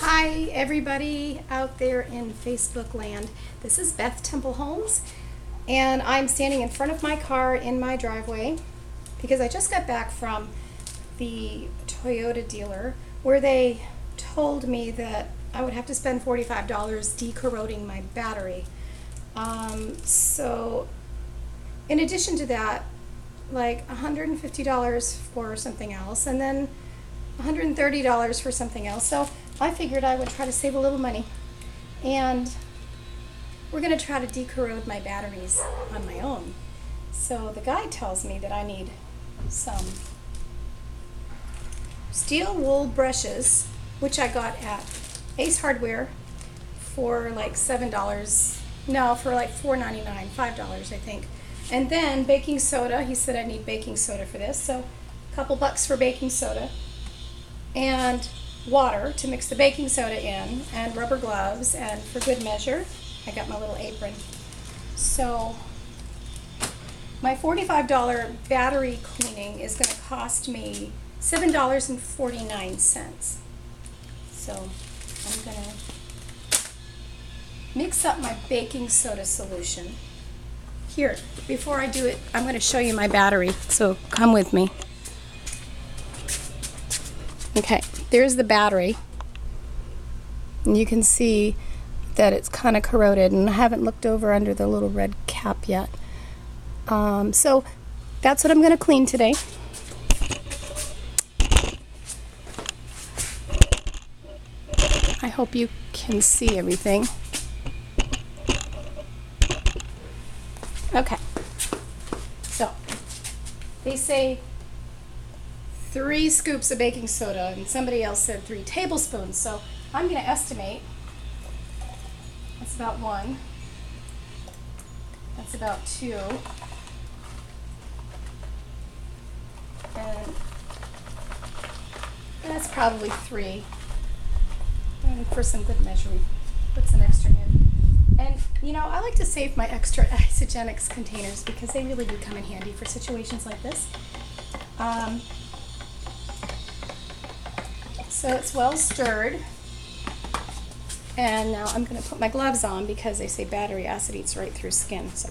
Hi everybody out there in Facebook land. This is Beth Temple Holmes and I'm standing in front of my car in my driveway because I just got back from the Toyota dealer where they told me that I would have to spend $45 decorroding my battery. So in addition to that, like $150 for something else and then $130 for something else. So I figured I would try to save a little money, and we're going to try to decorrode my batteries on my own. So the guy tells me that I need some steel wool brushes, which I got at Ace Hardware for like $7, no, for like $4.99, $5 I think. And then baking soda, he said I need baking soda for this, so a couple bucks for baking soda. And water to mix the baking soda in, and rubber gloves, and for good measure, I got my little apron. So my $45 battery cleaning is going to cost me $7.49. So I'm going to mix up my baking soda solution. Here, before I do it, I'm going to show you my battery, so come with me. Okay, there's the battery, and you can see that it's kind of corroded, and I haven't looked over under the little red cap yet. So that's what I'm going to clean today. I hope you can see everything. Okay, so they say 3 scoops of baking soda, and somebody else said 3 tablespoons, so I'm going to estimate. That's about 1. That's about 2. And that's probably 3. And for some good measure, we put some extra in. And, you know, I like to save my extra isogenics containers because they really do come in handy for situations like this. So it's well stirred, and now I'm going to put my gloves on because they say battery acid eats right through skin, so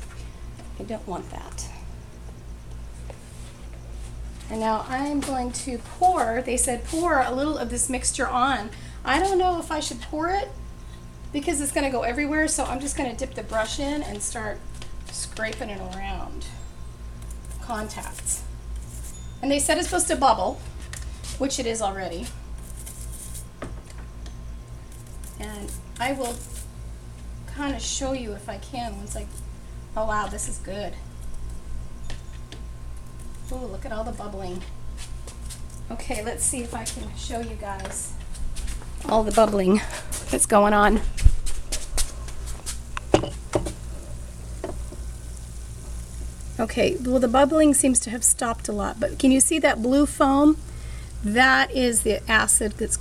I don't want that. And now I'm going to pour, they said pour a little of this mixture on. I don't know if I should pour it because it's going to go everywhere, so I'm just going to dip the brush in and start scraping it around contacts. And they said it's supposed to bubble, which it is already. And I will kind of show you if I can once I, oh wow, this is good. Oh, look at all the bubbling. Okay, let's see if I can show you guys all the bubbling that's going on. Okay, well the bubbling seems to have stopped a lot, but can you see that blue foam? That is the acid that's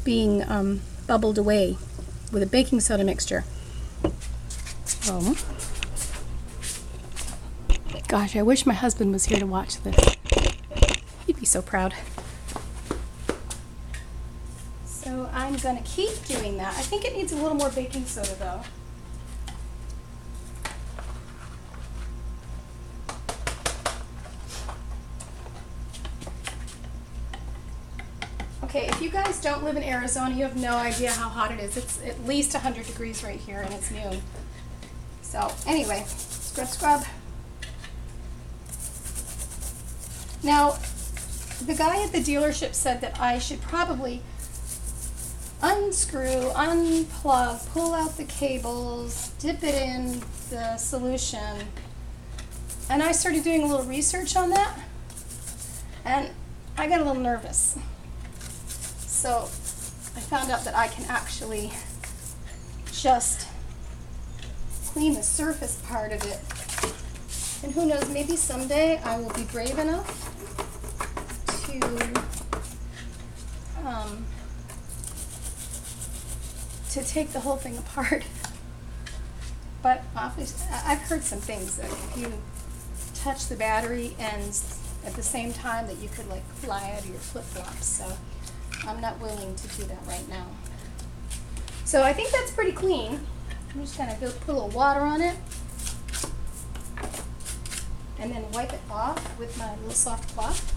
being bubbled away with a baking soda mixture. Oh. Gosh, I wish my husband was here to watch this. He'd be so proud. So I'm going to keep doing that. I think it needs a little more baking soda though. Okay, if you guys don't live in Arizona, you have no idea how hot it is. It's at least 100 degrees right here, and it's noon. So anyway, scrub, scrub. Now, the guy at the dealership said that I should probably unscrew, unplug, pull out the cables, dip it in the solution. And I started doing a little research on that, and I got a little nervous. So I found out that I can actually just clean the surface part of it. And who knows, maybe someday I will be brave enough to take the whole thing apart. But obviously, I've heard some things that if you touch the battery ends at the same time that you could like fly out of your flip-flops. So I'm not willing to do that right now. So I think that's pretty clean. I'm just gonna put a little water on it and then wipe it off with my little soft cloth.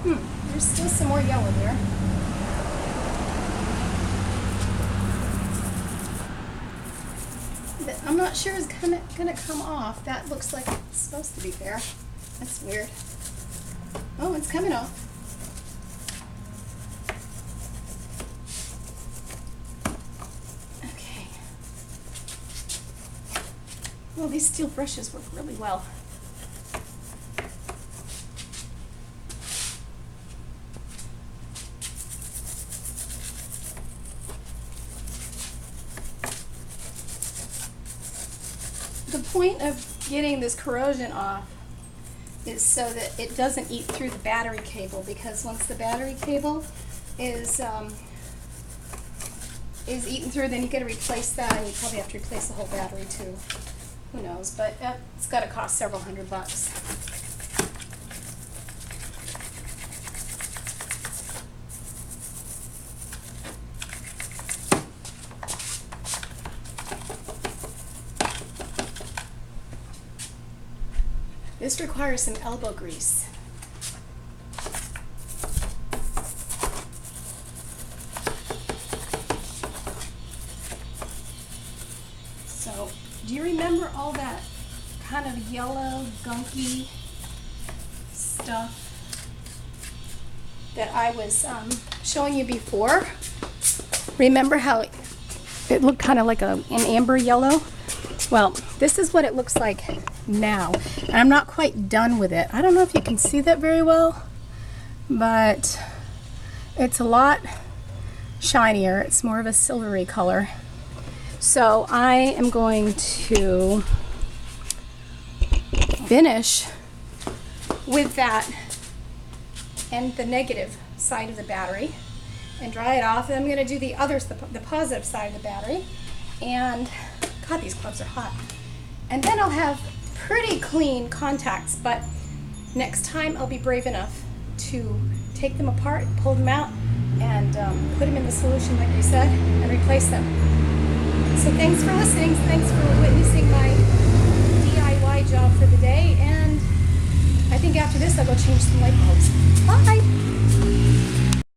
There's still some more yellow there. But I'm not sure it's gonna come off. That looks like it's supposed to be there. That's weird. Oh, it's coming off. Okay. Well, these steel brushes work really well. The point of getting this corrosion off is so that it doesn't eat through the battery cable, because once the battery cable is eaten through, then you got to replace that, and you probably have to replace the whole battery too. Who knows? But it's got to cost several $100. This requires some elbow grease. So, do you remember all that kind of yellow, gunky stuff that I was showing you before? Remember how it looked kind of like an amber yellow? Well, this is what it looks like now, and I'm not quite done with it. I don't know if you can see that very well, but it's a lot shinier. It's more of a silvery color. So I am going to finish with that and the negative side of the battery and dry it off, and I'm going to do the positive side of the battery. And God, these gloves are hot. And then I'll have pretty clean contacts, but next time I'll be brave enough to take them apart, pull them out, and put them in the solution like we said, and replace them. So thanks for listening. Thanks for witnessing my DIY job for the day, and I think after this I'll go change some light bulbs. Bye!